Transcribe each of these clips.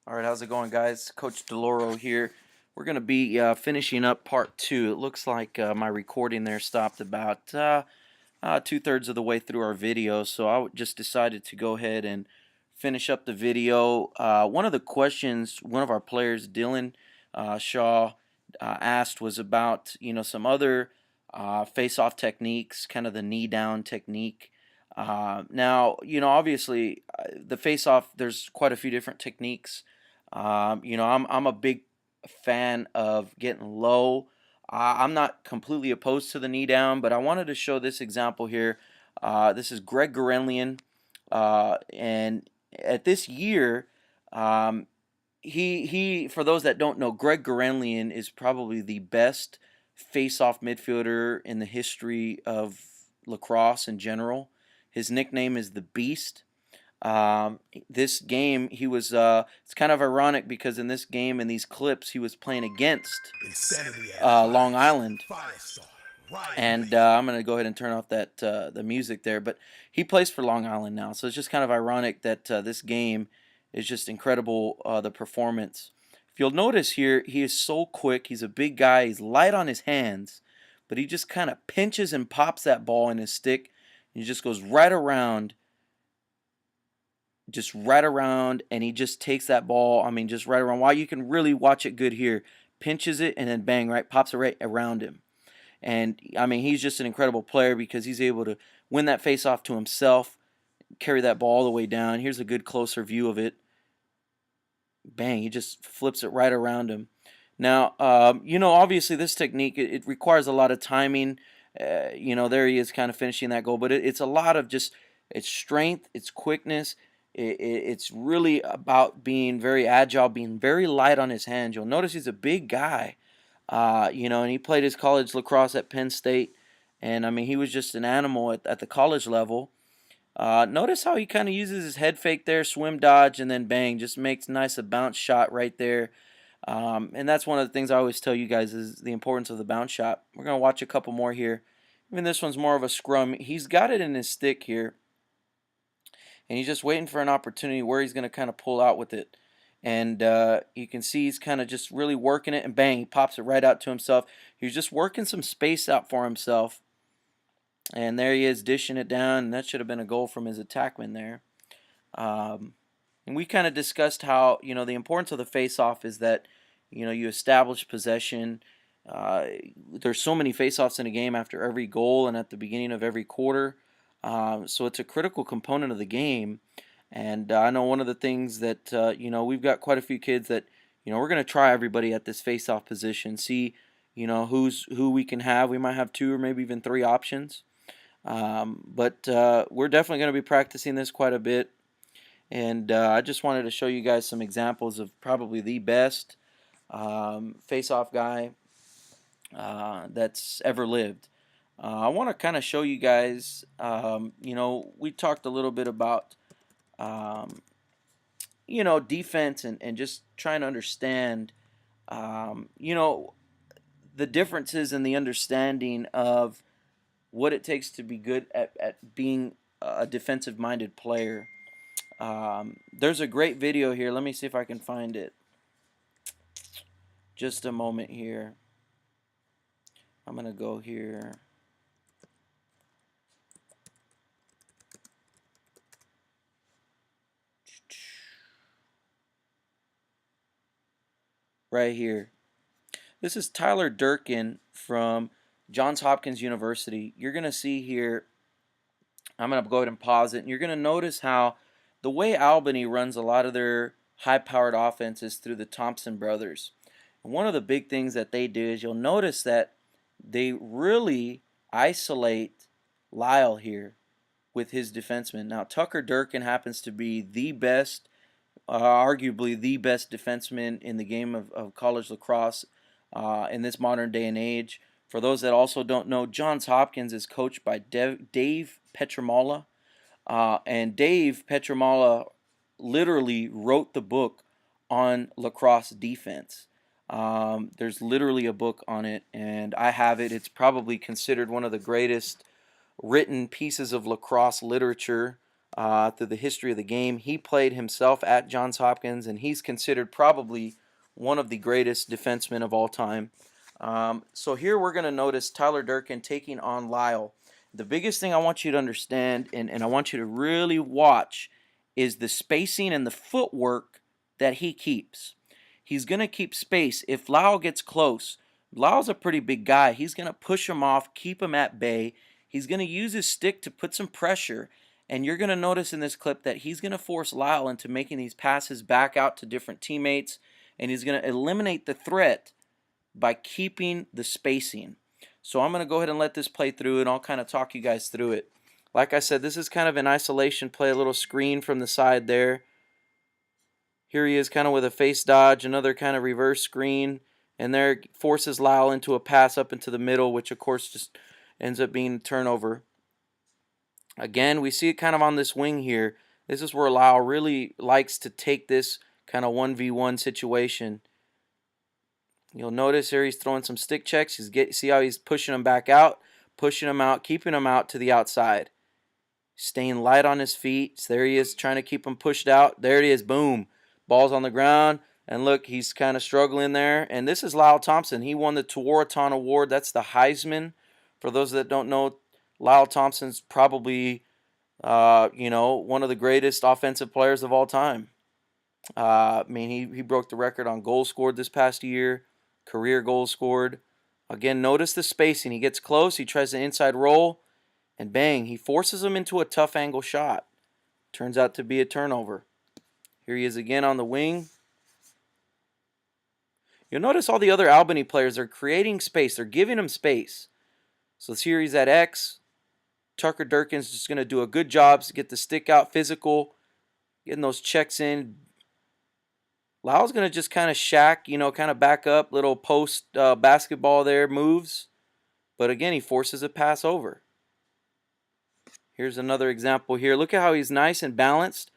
All right, how's it going, guys? Coach DeLoro here. We're going to be finishing up part two. It looks like my recording there stopped about two-thirds of the way through our video, so I just decided to go ahead and finish up the video. One of the questions one of our players, Dylan Shaw, asked was about some other face-off techniques, kind of the knee-down technique. Now, obviously, the face-off, there's quite a few different techniques. I'm a big fan of getting low. I'm not completely opposed to the knee down, but I wanted to show this example here. This is Greg Gurenlian, and at this year, um, he for those that don't know, Greg Gurenlian is probably the best face-off midfielder in the history of lacrosse in general. His nickname is the Beast. This game, he was, it's kind of ironic because in this game, in these clips, he was playing against Long Island. And I'm going to go ahead and turn off that the music there. But he plays for Long Island now. So it's just kind of ironic that this game is just incredible, the performance. If you'll notice here, he is so quick. He's a big guy. He's light on his hands. But he just kind of pinches and pops that ball in his stick. And he just goes right around, and he just takes that ball, just right around. Wow, you can really watch it good here. Pinches it and then bang, right, pops it right around him. And he's just an incredible player because he's able to win that face off to himself, carry that ball all the way down. Here's a good closer view of it. Bang, he just flips it right around him. Now, obviously this technique, it requires a lot of timing. There he is kind of finishing that goal, but it's a lot of just, it's strength, it's quickness. It's really about being very agile, being very light on his hands. You'll notice he's a big guy, and he played his college lacrosse at Penn State, and he was just an animal at the college level. Notice how he kind of uses his head fake there, swim dodge, and then bang, just makes nice a bounce shot right there. And that's one of the things I always tell you guys is the importance of the bounce shot. We're going to watch a couple more here. Even this one's more of a scrum. He's got it in his stick here. And he's just waiting for an opportunity where he's going to kind of pull out with it. And you can see he's kind of just really working it, and bang, he pops it right out to himself. He's just working some space out for himself. And there he is dishing it down, and that should have been a goal from his attackman there. And we kind of discussed how, the importance of the face-off is that, you establish possession. There's so many face-offs in a game after every goal and at the beginning of every quarter. So it's a critical component of the game, and I know one of the things that we've got quite a few kids that we're going to try everybody at this face-off position, see who we can have. We might have 2 or maybe even 3 options, but we're definitely going to be practicing this quite a bit, and I just wanted to show you guys some examples of probably the best face-off guy that's ever lived. I want to kind of show you guys, we talked a little bit about, defense and just trying to understand, the differences in the understanding of what it takes to be good at being a defensive-minded player. There's a great video here. Let me see if I can find it. Just a moment here. I'm going to go here. Right here. This is Tyler Durkin from Johns Hopkins University. You're going to see here, I'm going to go ahead and pause it, and you're going to notice how the way Albany runs a lot of their high-powered offenses through the Thompson brothers. And one of the big things that they do is you'll notice that they really isolate Lyle here with his defenseman. Now, Tucker Durkin happens to be the best, arguably the best defenseman in the game of college lacrosse in this modern day and age. For those that also don't know, Johns Hopkins is coached by Dave Petromala, and Dave Petromala literally wrote the book on lacrosse defense. There's literally a book on it, and I have it. It's probably considered one of the greatest written pieces of lacrosse literature through the history of the game. He played himself at Johns Hopkins, and he's considered probably one of the greatest defensemen of all time. So here we're going to notice Tyler Durkin taking on Lyle. The biggest thing I want you to understand, and I want you to really watch, is the spacing and the footwork that he keeps. He's going to keep space. If Lyle gets close, Lyle's a pretty big guy. He's going to push him off, keep him at bay. He's going to use his stick to put some pressure. And you're going to notice in this clip that he's going to force Lyle into making these passes back out to different teammates. And he's going to eliminate the threat by keeping the spacing. So I'm going to go ahead and let this play through, and I'll kind of talk you guys through it. Like I said, this is kind of an isolation play, a little screen from the side there. Here he is kind of with a face dodge, another kind of reverse screen, and there forces Lyle into a pass up into the middle, which of course just ends up being a turnover. Again, we see it kind of on this wing here. This is where Lyle really likes to take this kind of 1v1 situation. You'll notice here he's throwing some stick checks. See how he's pushing him back out, pushing him out, keeping him out to the outside. Staying light on his feet. So there he is trying to keep him pushed out. There it is. Boom. Ball's on the ground. And look, he's kind of struggling there. And this is Lyle Thompson. He won the Tewaaraton Award. That's the Heisman. For those that don't know, Lyle Thompson's probably, one of the greatest offensive players of all time. He broke the record on goals scored this past year, career goals scored. Again, notice the spacing. He gets close. He tries the inside roll, and bang, he forces him into a tough angle shot. Turns out to be a turnover. Here he is again on the wing. You'll notice all the other Albany players are creating space. They're giving him space. So here he's at X. Tucker Durkin's just going to do a good job to get the stick out, physical, getting those checks in. Lyle's going to just kind of shack, kind of back up, little post basketball there, moves. But again, he forces a pass over. Here's another example here. Look at how he's nice and balanced.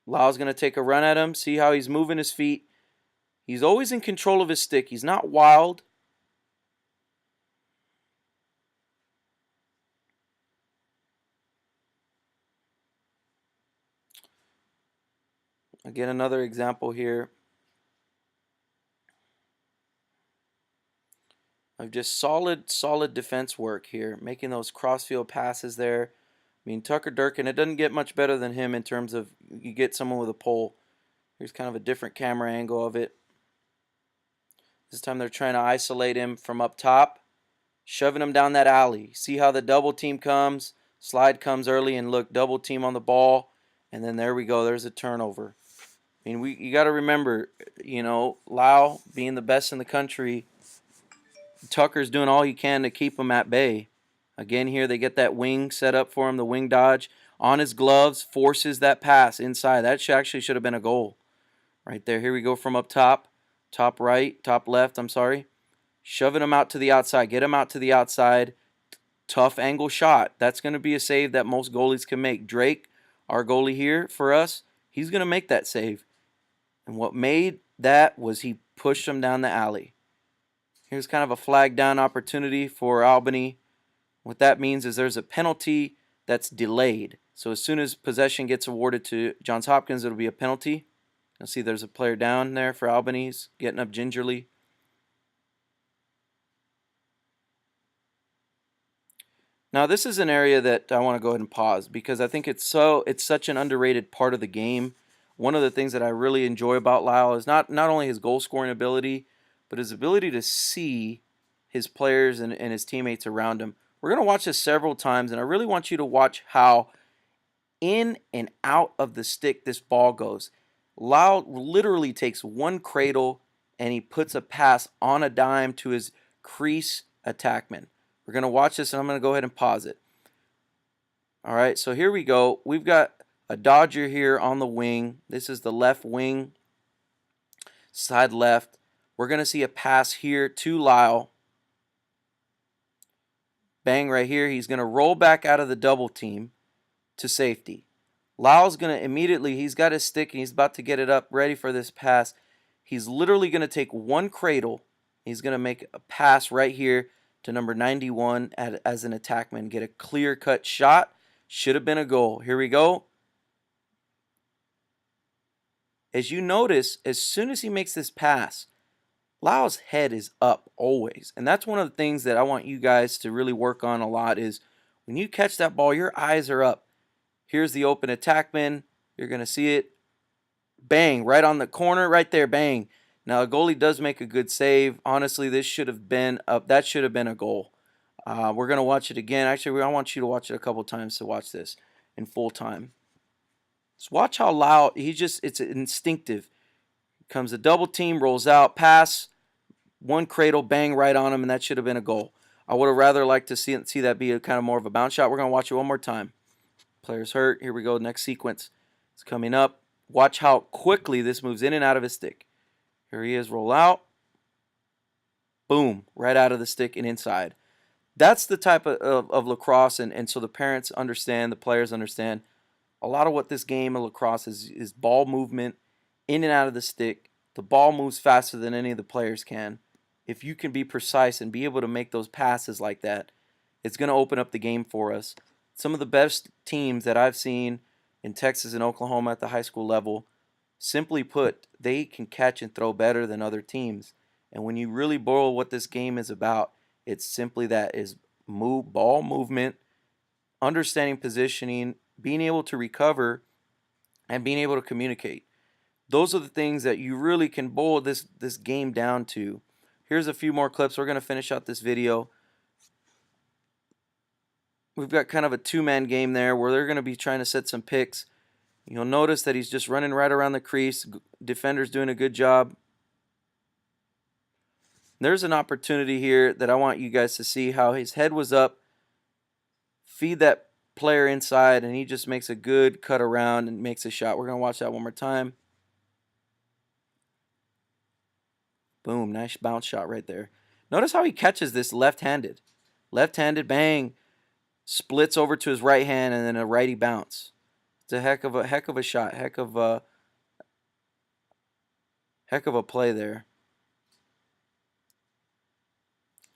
Lyle's going to take a run at him. See how he's moving his feet. He's always in control of his stick. He's not wild. Again, another example here of just solid defense work here, making those crossfield passes there. Tucker Durkin, it doesn't get much better than him in terms of you get someone with a pole. Here's kind of a different camera angle of it. This time they're trying to isolate him from up top, shoving him down that alley. See how the double team comes, slide comes early, and look, double team on the ball, and then there we go, there's a turnover. You got to remember, Lyle being the best in the country, Tucker's doing all he can to keep him at bay. Again, here they get that wing set up for him, the wing dodge. On his gloves, forces that pass inside. That actually should have been a goal right there. Here we go from up top. Top right, top left, I'm sorry. Shoving him out to the outside. Get him out to the outside. Tough angle shot. That's going to be a save that most goalies can make. Drake, our goalie here for us, he's going to make that save. And what made that was he pushed him down the alley. Here's kind of a flag down opportunity for Albany. What that means is there's a penalty that's delayed. So as soon as possession gets awarded to Johns Hopkins, it'll be a penalty. You'll see there's a player down there for Albany. He's getting up gingerly. Now this is an area that I want to go ahead and pause because I think it's such an underrated part of the game. One of the things that I really enjoy about Lyle is not only his goal scoring ability, but his ability to see his players and his teammates around him. We're going to watch this several times, and I really want you to watch how in and out of the stick this ball goes. Lyle literally takes one cradle, and he puts a pass on a dime to his crease attackman. We're going to watch this, and I'm going to go ahead and pause it. All right, so here we go. We've got a Dodger here on the wing. This is the left wing, side left. We're going to see a pass here to Lyle. Bang right here. He's going to roll back out of the double team to safety. Lyle's going to immediately, he's got his stick and he's about to get it up ready for this pass. He's literally going to take one cradle. He's going to make a pass right here to number 91 as an attackman. Get a clear-cut shot. Should have been a goal. Here we go. As you notice, as soon as he makes this pass, Lau's head is up always. And that's one of the things that I want you guys to really work on a lot is when you catch that ball, your eyes are up. Here's the open attackman. You're going to see it. Bang, right on the corner, right there, bang. Now, the goalie does make a good save. Honestly, this should have been that should have been a goal. We're going to watch it again. Actually, I want you to watch it a couple times to watch this in full time. Just watch how loud it's instinctive. Comes a double team, rolls out, pass, one cradle, bang right on him, and that should have been a goal. I would have rather liked to see that be a kind of more of a bounce shot. We're going to watch it one more time. Player's hurt. Here we go. Next sequence. It's coming up. Watch how quickly this moves in and out of his stick. Here he is. Roll out. Boom. Right out of the stick and inside. That's the type of lacrosse, and so the parents understand, the players understand. A lot of what this game of lacrosse is ball movement in and out of the stick. The ball moves faster than any of the players can. If you can be precise and be able to make those passes like that, it's going to open up the game for us. Some of the best teams that I've seen in Texas and Oklahoma at the high school level, simply put, they can catch and throw better than other teams. And when you really boil what this game is about, it's simply that is ball movement, understanding positioning, being able to recover, and being able to communicate. Those are the things that you really can boil this game down to. Here's a few more clips. We're going to finish out this video. We've got kind of a two-man game there where they're going to be trying to set some picks. You'll notice that he's just running right around the crease. Defender's doing a good job. There's an opportunity here that I want you guys to see how his head was up. Feed that player inside, and he just makes a good cut around and makes a shot. We're going to watch that one more time. Boom, nice bounce shot right there. Notice how he catches this left-handed. Left-handed, bang, splits over to his right hand, and then a righty bounce. It's a heck of a shot, heck of a play there.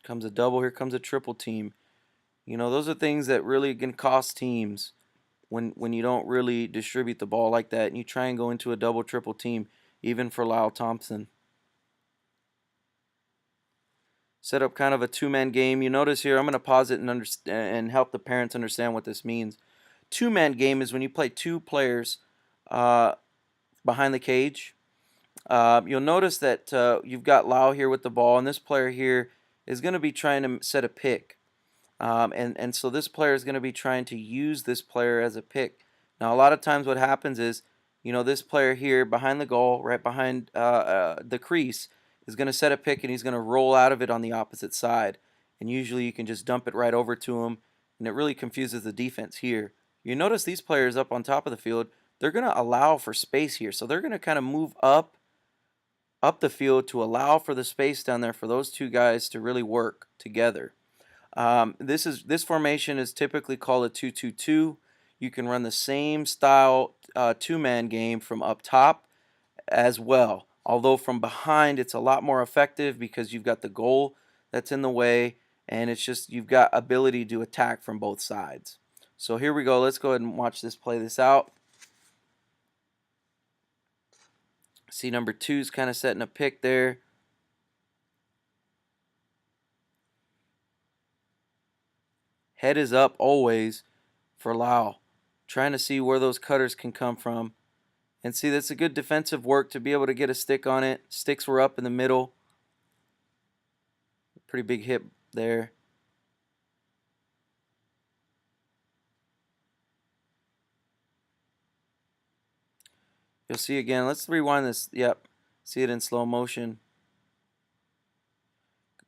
Comes a double, here comes a triple team. You know, those are things that really can cost teams when you don't really distribute the ball like that and you try and go into a double, triple team, even for Lyle Thompson. Set up kind of a two-man game. You notice here, I'm going to pause it and help the parents understand what this means. Two-man game is when you play two players behind the cage. You'll notice that you've got Lau here with the ball, and this player here is going to be trying to set a pick. And so this player is going to be trying to use this player as a pick. Now, a lot of times what happens is, you know, this player here behind the goal, right behind the crease, is going to set a pick, and he's going to roll out of it on the opposite side. And usually you can just dump it right over to him, and it really confuses the defense here. You notice these players up on top of the field, they're going to allow for space here. So they're going to kind of move up the field to allow for the space down there for those two guys to really work together. This formation is typically called a 2-2-2. You can run the same style two-man game from up top as well. Although from behind it's a lot more effective because you've got the goal that's in the way, and it's just you've got ability to attack from both sides. So here we go. Let's go ahead and watch this play this out. See number 2's kind of setting a pick there. Head is up always for Lau. Trying to see where those cutters can come from. And see, that's a good defensive work to be able to get a stick on it. Sticks were up in the middle. Pretty big hit there. You'll see again. Let's rewind this. Yep. See it in slow motion.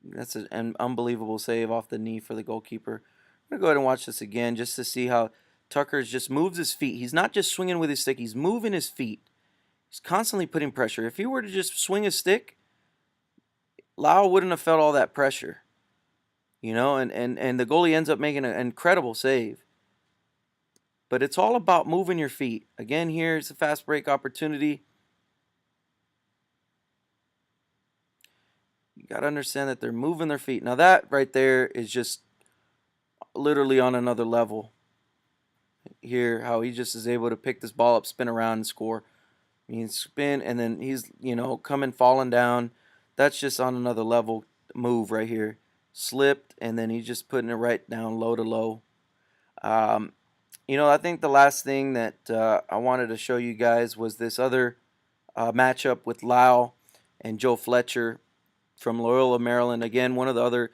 That's an unbelievable save off the knee for the goalkeeper. I'm going to go ahead and watch this again just to see how Tucker just moves his feet. He's not just swinging with his stick. He's moving his feet. He's constantly putting pressure. If he were to just swing his stick, Lau wouldn't have felt all that pressure. You know, and the goalie ends up making an incredible save. But it's all about moving your feet. Again, here's a fast break opportunity. You got to understand that they're moving their feet. Now that right there is just literally on another level. Here, how he just is able to pick this ball up, spin around, and score. I mean, spin, and then he's, coming, falling down. That's just on another level move right here. Slipped, and then he's just putting it right down low to low. Um, I think the last thing that I wanted to show you guys was this other matchup with Lau and Joe Fletcher from Loyola, Maryland. Again, one of the other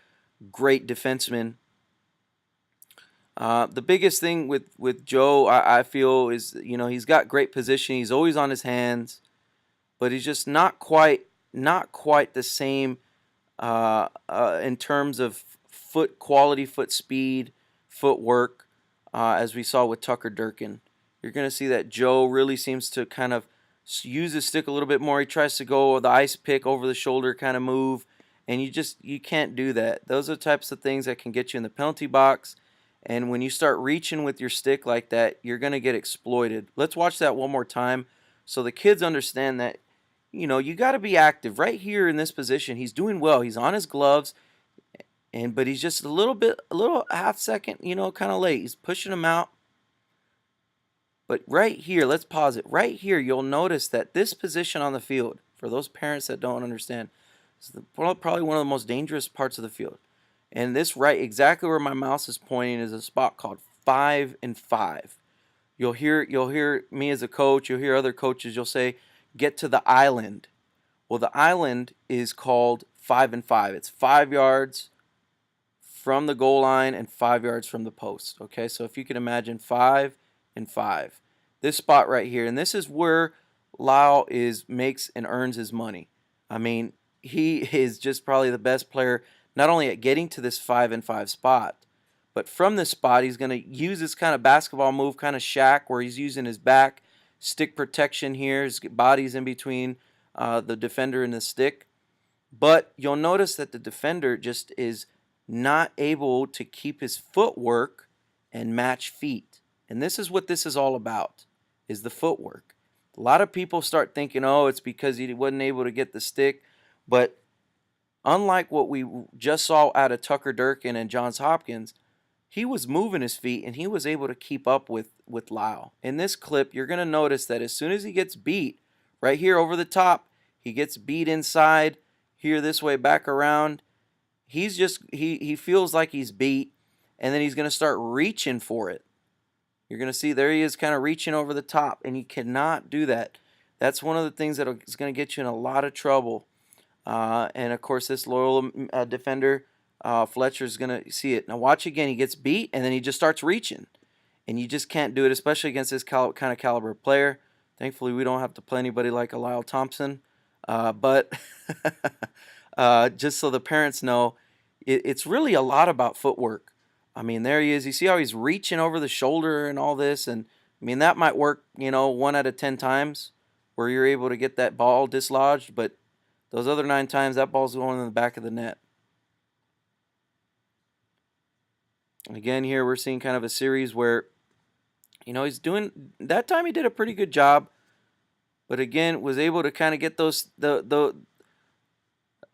great defensemen. The biggest thing with Joe, I feel, is he's got great position. He's always on his hands, but he's just not quite the same in terms of foot quality, foot speed, footwork as we saw with Tucker Durkin. You're going to see that Joe really seems to kind of use his stick a little bit more. He tries to go the ice pick over the shoulder kind of move, and you can't do that. Those are the types of things that can get you in the penalty box. And when you start reaching with your stick like that, you're going to get exploited. Let's watch that one more time so the kids understand that, you got to be active. Right here in this position, he's doing well. He's on his gloves, but he's just a little half second, kind of late. He's pushing him out. But right here, let's pause it. Right here, you'll notice that this position on the field, for those parents that don't understand, is probably one of the most dangerous parts of the field. And this exactly where my mouse is pointing, is a spot called 5 and 5. You'll hear me as a coach, you'll hear other coaches, you'll say, get to the island. Well, the island is called 5 and 5. It's 5 yards from the goal line and 5 yards from the post. Okay, so if you can imagine 5 and 5. This spot right here, and this is where Lau makes and earns his money. I mean, he is just probably the best player, not only at getting to this 5 and 5 spot, but from this spot, he's going to use this kind of basketball move, kind of shack, where he's using his back, stick protection here, his body's in between the defender and the stick. But you'll notice that the defender just is not able to keep his footwork and match feet. And this is what this is all about, is the footwork. A lot of people start thinking, oh, it's because he wasn't able to get the stick. But unlike what we just saw out of Tucker Durkin and Johns Hopkins, he was moving his feet and he was able to keep up with Lau. In this clip, you're going to notice that as soon as he gets beat, right here over the top, he gets beat inside, here this way, back around. He feels like he's beat, and then he's going to start reaching for it. You're going to see there he is kind of reaching over the top, and you cannot do that. That's one of the things that is going to get you in a lot of trouble. And, of course, this Loyola defender, Fletcher's going to see it. Now watch again. He gets beat, and then he just starts reaching. And you just can't do it, especially against this kind of caliber player. Thankfully, we don't have to play anybody like a Lyle Thompson. But just so the parents know, it's really a lot about footwork. I mean, there he is. You see how he's reaching over the shoulder and all this? And, I mean, that might work, 1 out of 10 times where you're able to get that ball dislodged. But those other 9 times, that ball's going in the back of the net. And again, here we're seeing kind of a series where, he's doing, that time he did a pretty good job. But again, was able to kind of get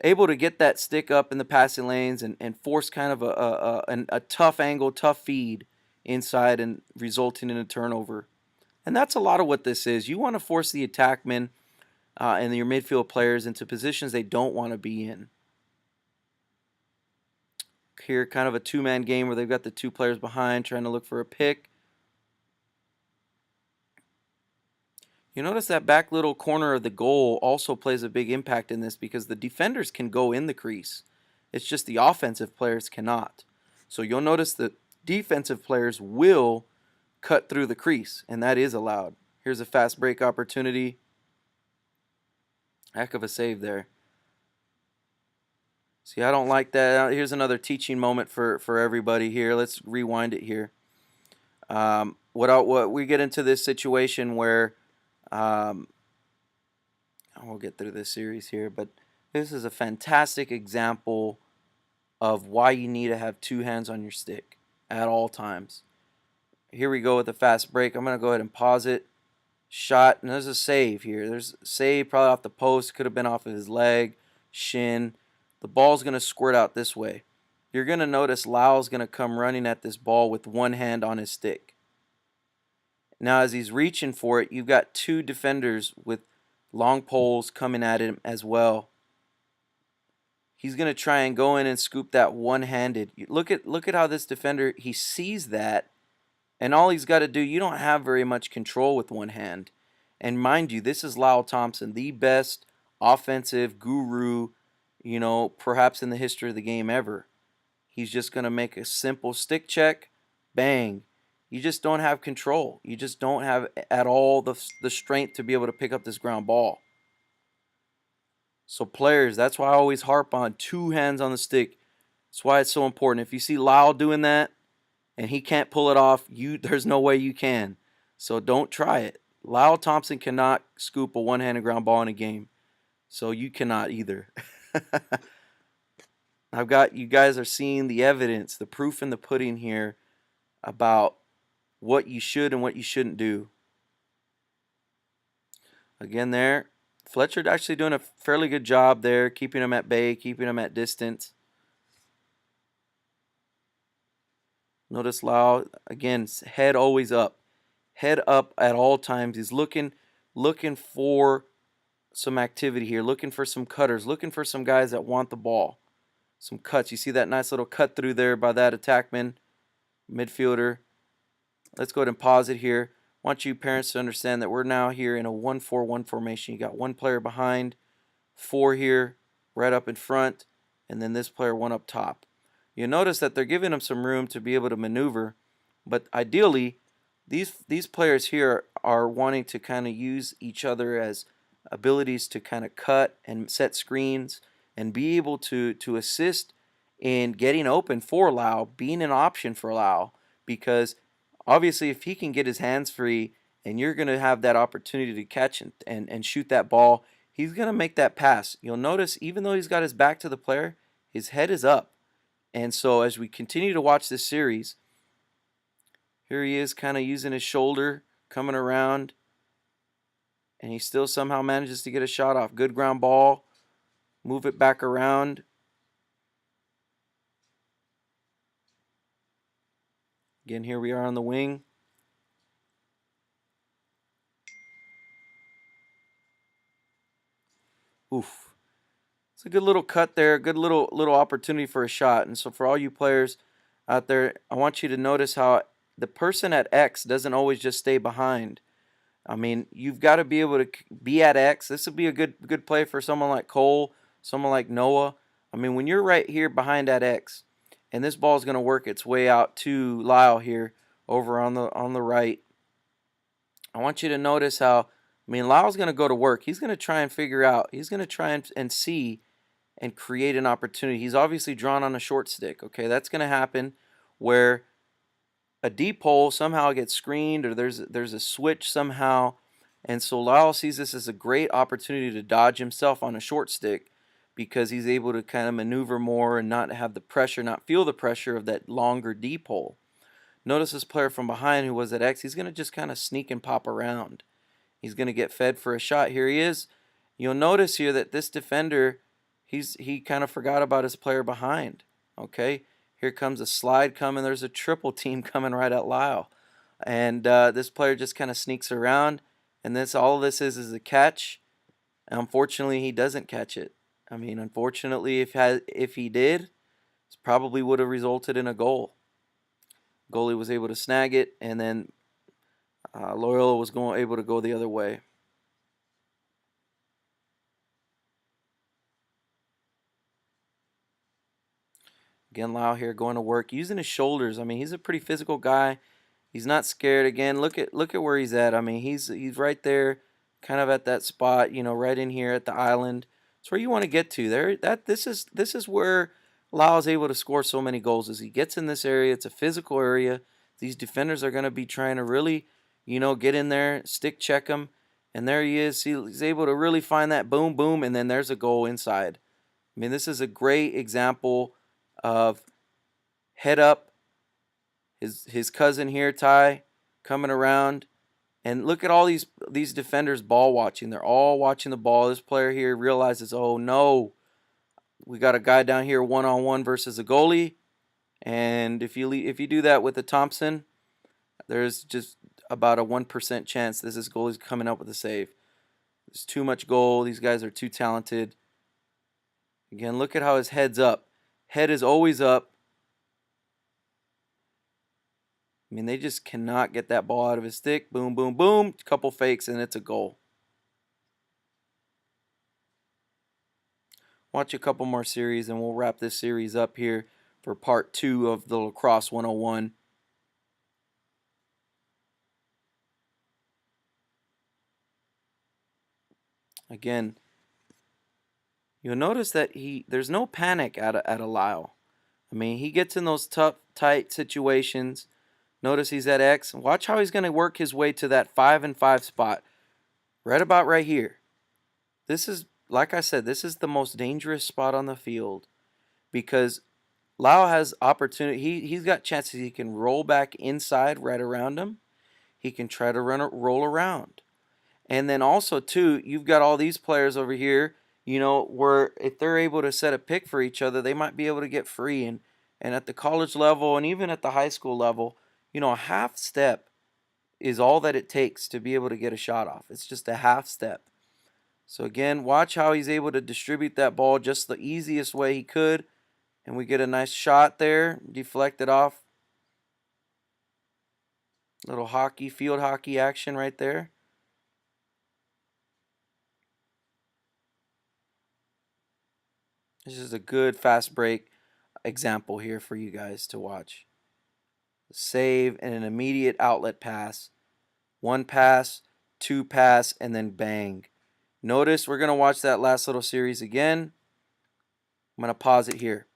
able to get that stick up in the passing lanes and force kind of a tough angle, tough feed inside, and resulting in a turnover. And that's a lot of what this is. You want to force the attackmen and your midfield players into positions they don't want to be in. Here, kind of a two-man game where they've got the 2 players behind trying to look for a pick. You notice that back little corner of the goal also plays a big impact in this because the defenders can go in the crease. It's just the offensive players cannot. So you'll notice that defensive players will cut through the crease, and that is allowed. Here's a fast break opportunity. Heck of a save there. See, I don't like that. Here's another teaching moment for everybody here. Let's rewind it here. What we get into this situation where we'll get through this series here, but this is a fantastic example of why you need to have 2 hands on your stick at all times. Here we go with a fast break. I'm going to go ahead and pause it. Shot, and there's a save here. There's a save probably off the post. Could have been off of his leg, shin. The ball's going to squirt out this way. You're going to notice Lau's going to come running at this ball with 1 hand on his stick. Now, as he's reaching for it, you've got two defenders with long poles coming at him as well. He's going to try and go in and scoop that one-handed. Look at how this defender, he sees that, and all he's got to do, you don't have very much control with one hand. And mind you, this is Lyle Thompson, the best offensive guru, perhaps in the history of the game ever. He's just going to make a simple stick check, bang. You just don't have control. You just don't have at all the strength to be able to pick up this ground ball. So players, that's why I always harp on two hands on the stick. That's why it's so important. If you see Lyle doing that and he can't pull it off, there's no way you can. So don't try it. Lyle Thompson cannot scoop a one-handed ground ball in a game. So you cannot either. You guys are seeing the evidence, the proof in the pudding here about what you should and what you shouldn't do. Again there, Fletcher actually doing a fairly good job there, keeping him at bay, keeping him at distance. Notice Lau, again, head always up. Head up at all times. He's looking for some activity here, looking for some cutters, looking for some guys that want the ball. Some cuts. You see that nice little cut through there by that attackman, midfielder. Let's go ahead and pause it here. I want you parents to understand that we're now here in a 1-4-1 formation. You got one player behind, four here, right up in front, and then this player one up top. You'll notice that they're giving him some room to be able to maneuver, but ideally, these players here are wanting to kind of use each other as abilities to kind of cut and set screens and be able to assist in getting open for Lau, being an option for Lau, because obviously if he can get his hands free and you're going to have that opportunity to catch and shoot that ball, he's going to make that pass. You'll notice even though he's got his back to the player, his head is up. And so as we continue to watch this series, here he is kind of using his shoulder, coming around, and he still somehow manages to get a shot off. Good ground ball. Move it back around. Again, here we are on the wing. Oof. It's a good little cut there, good little opportunity for a shot. And so for all you players out there, I want you to notice how the person at X doesn't always just stay behind. I mean, you've got to be able to be at X. This would be a good play for someone like Cole, someone like Noah. I mean, when you're right here behind that X, and this ball is going to work its way out to Lyle here over on the right. I want you to notice how, I mean, Lyle's going to go to work. He's going to try and figure out, he's going to try and see and create an opportunity. He's obviously drawn on a short stick. Okay, that's going to happen where a deep hole somehow gets screened or there's a switch somehow, and so Lyle sees this as a great opportunity to dodge himself on a short stick because he's able to kind of maneuver more and not have the pressure, not feel the pressure of that longer deep hole. Notice this player from behind who was at X, he's going to just kind of sneak and pop around. He's going to get fed for a shot. Here he is. You'll notice here that this defender, he kind of forgot about his player behind. Okay, here comes a slide coming. There's a triple team coming right at Lyle. And this player just kind of sneaks around. And all this is a catch. And unfortunately, he doesn't catch it. I mean, unfortunately, if he did, it probably would have resulted in a goal. Goalie was able to snag it, and then Loyola was able to go the other way. Again, Lau here going to work, using his shoulders. I mean, he's a pretty physical guy. He's not scared. Again, look at where he's at. I mean, he's right there, kind of at that spot, right in here at the island. It's where you want to get to. This is where Lau is able to score so many goals. As he gets in this area, it's a physical area. These defenders are going to be trying to really, get in there, stick check him, and there he is. He's able to really find that boom, boom, and then there's a goal inside. I mean, this is a great example of head up. His cousin here, Ty, coming around. And look at all these defenders ball watching. They're all watching the ball. This player here realizes, oh no, we got a guy down here one-on-one versus a goalie. And if you do that with the Thompson, there's just about a 1% chance that this goalie's coming up with a save. There's too much goal. These guys are too talented. Again, look at how his head's up. Head is always up. I mean, they just cannot get that ball out of his stick. Boom, boom, boom. Couple fakes, and it's a goal. Watch a couple more series, and we'll wrap this series up here for part 2 of the Lacrosse 101. Again, you'll notice that there's no panic out of Lyle. I mean, he gets in those tough, tight situations. Notice he's at X. Watch how he's going to work his way to that 5-and-5 spot. Right about right here. This is, like I said, this is the most dangerous spot on the field because Lyle has opportunity. He's got chances. He can roll back inside right around him. He can try to roll around. And then also, too, you've got all these players over here, where if they're able to set a pick for each other, they might be able to get free. And at the college level and even at the high school level, a half step is all that it takes to be able to get a shot off. It's just a half step. So again, watch how he's able to distribute that ball just the easiest way he could. And we get a nice shot there, deflect it off. Little field hockey action right there. This is a good fast break example here for you guys to watch. Save and an immediate outlet pass. 1 pass, 2 pass, and then bang. Notice we're going to watch that last little series again. I'm going to pause it here.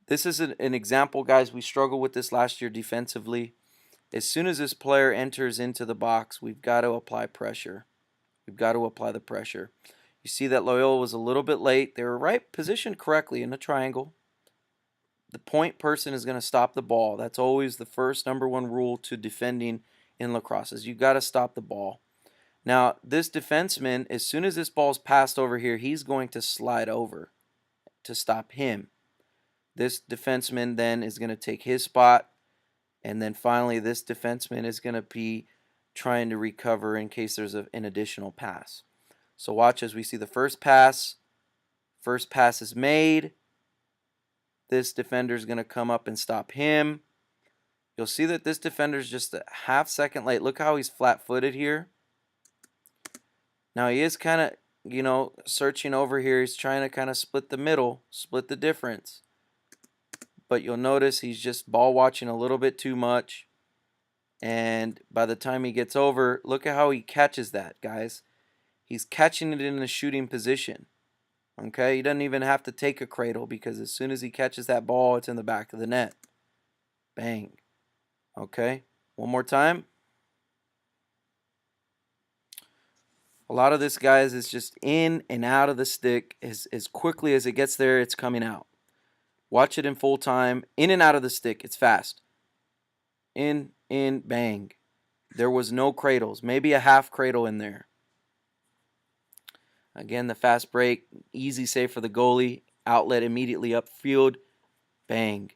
This is an example, guys. We struggled with this last year defensively. As soon as this player enters into the box, we've got to apply pressure. We've got to apply the pressure. You see that Loyola was a little bit late. They were positioned correctly in a triangle. The point person is going to stop the ball. That's always the first #1 rule to defending in lacrosse is you've got to stop the ball. Now, this defenseman, as soon as this ball's passed over here, he's going to slide over to stop him. This defenseman then is going to take his spot. And then finally, this defenseman is going to be trying to recover in case there's an additional pass. So watch as we see the first pass. First pass is made. This defender is going to come up and stop him. You'll see that this defender is just a half second late. Look how he's flat-footed here. Now he is kind of, searching over here. He's trying to kind of split the middle, split the difference. But you'll notice he's just ball watching a little bit too much. And by the time he gets over, look at how he catches that, guys. He's catching it in a shooting position. Okay, he doesn't even have to take a cradle because as soon as he catches that ball, it's in the back of the net. Bang. Okay, one more time. A lot of this, guys, is just in and out of the stick. As quickly as it gets there, it's coming out. Watch it in full time. In and out of the stick. It's fast. In, bang. There was no cradles. Maybe a half cradle in there. Again, the fast break. Easy save for the goalie. Outlet immediately upfield. Bang.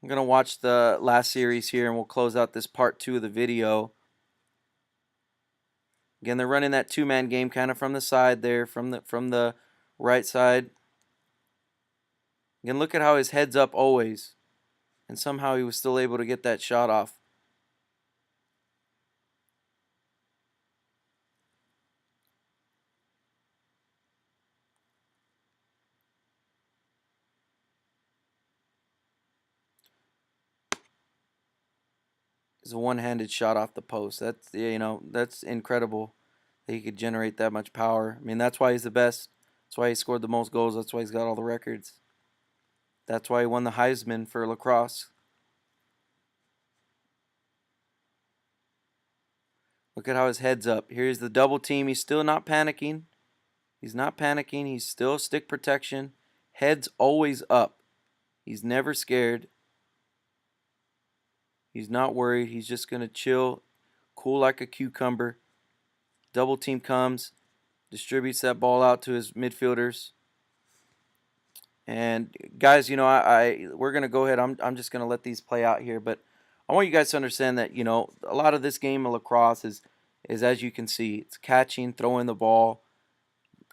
I'm going to watch the last series here and we'll close out this part 2 of the video. Again, they're running that 2-man game kind of from the side there, from the right side. Again, look at how his head's up always. And somehow he was still able to get that shot off. It's a one-handed shot off the post. That's incredible that he could generate that much power. I mean, that's why he's the best. That's why he scored the most goals. That's why he's got all the records. That's why he won the Heisman for lacrosse. Look at how his head's up. Here's the double team. He's still not panicking. He's not panicking. He's still stick protection. Head's always up. He's never scared. He's not worried. He's just going to chill, cool like a cucumber. Double team comes, distributes that ball out to his midfielders. And guys, we're gonna go ahead. I'm just gonna let these play out here, but I want you guys to understand that a lot of this game of lacrosse is as you can see, it's catching, throwing the ball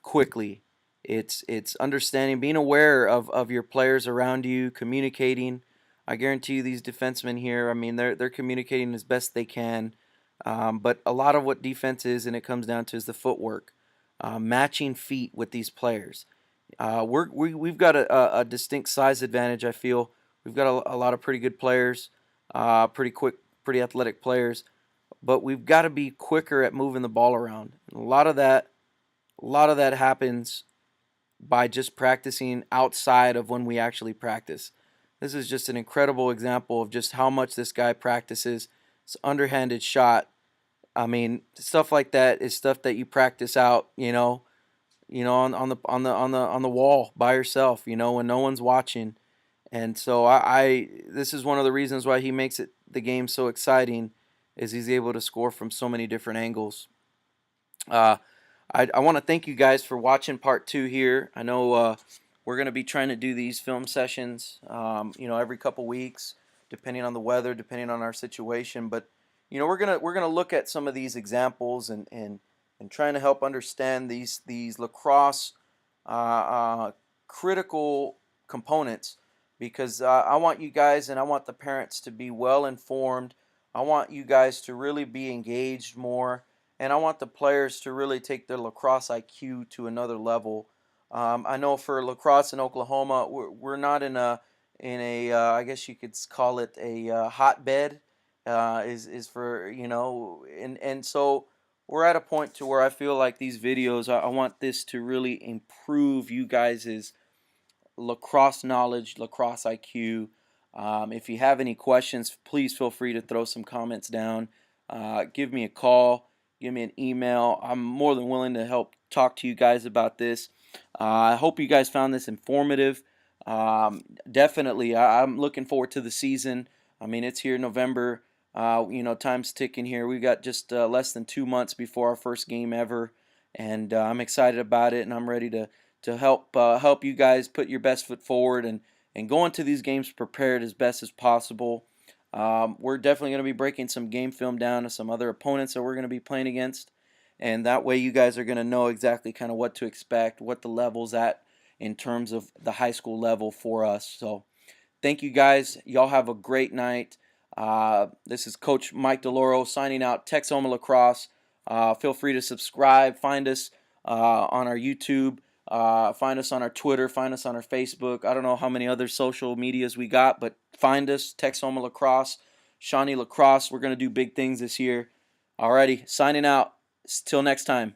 quickly. It's understanding, being aware of your players around you, communicating. I guarantee you, these defensemen here, I mean, they're communicating as best they can. But a lot of what defense is, and it comes down to, is the footwork, matching feet with these players. We've got a distinct size advantage. I feel we've got a lot of pretty good players, pretty quick, pretty athletic players, but we've got to be quicker at moving the ball around. And a lot of that happens by just practicing outside of when we actually practice. This is just an incredible example of just how much this guy practices. It's underhanded shot. I mean, stuff like that is stuff that you practice out, on the wall by yourself, when no one's watching. And so I this is one of the reasons why he makes the game so exciting, is he's able to score from so many different angles. Uh, I want to thank you guys for watching part 2 here. I know we're going to be trying to do these film sessions, every couple weeks, depending on the weather, depending on our situation. But we're gonna look at some of these examples and trying to help understand these lacrosse critical components, because I want you guys and I want the parents to be well informed. I want you guys to really be engaged more, and I want the players to really take their lacrosse IQ to another level. I know for lacrosse in Oklahoma, we're not in a I guess you could call it a hotbed. Is for and so we're at a point to where I feel like these videos, I want this to really improve you guys' lacrosse knowledge, lacrosse IQ. If you have any questions, please feel free to throw some comments down. Give me a call, give me an email. I'm more than willing to help talk to you guys about this. I hope you guys found this informative. Definitely, I'm looking forward to the season. I mean, it's here, November. Time's ticking here. We've got just less than 2 months before our first game ever, and I'm excited about it, and I'm ready to help you guys put your best foot forward and go into these games prepared as best as possible. We're definitely going to be breaking some game film down to some other opponents that we're going to be playing against, and that way you guys are going to know exactly kind of what to expect, what the level's at in terms of the high school level for us. So thank you guys. Y'all have a great night. This is Coach Mike DeLoro signing out, Texoma Lacrosse. Feel free to subscribe. Find us on our YouTube. Find us on our Twitter. Find us on our Facebook. I don't know how many other social medias we got, but find us, Texoma Lacrosse, Shawnee Lacrosse. We're going to do big things this year. Alrighty, signing out. Till next time.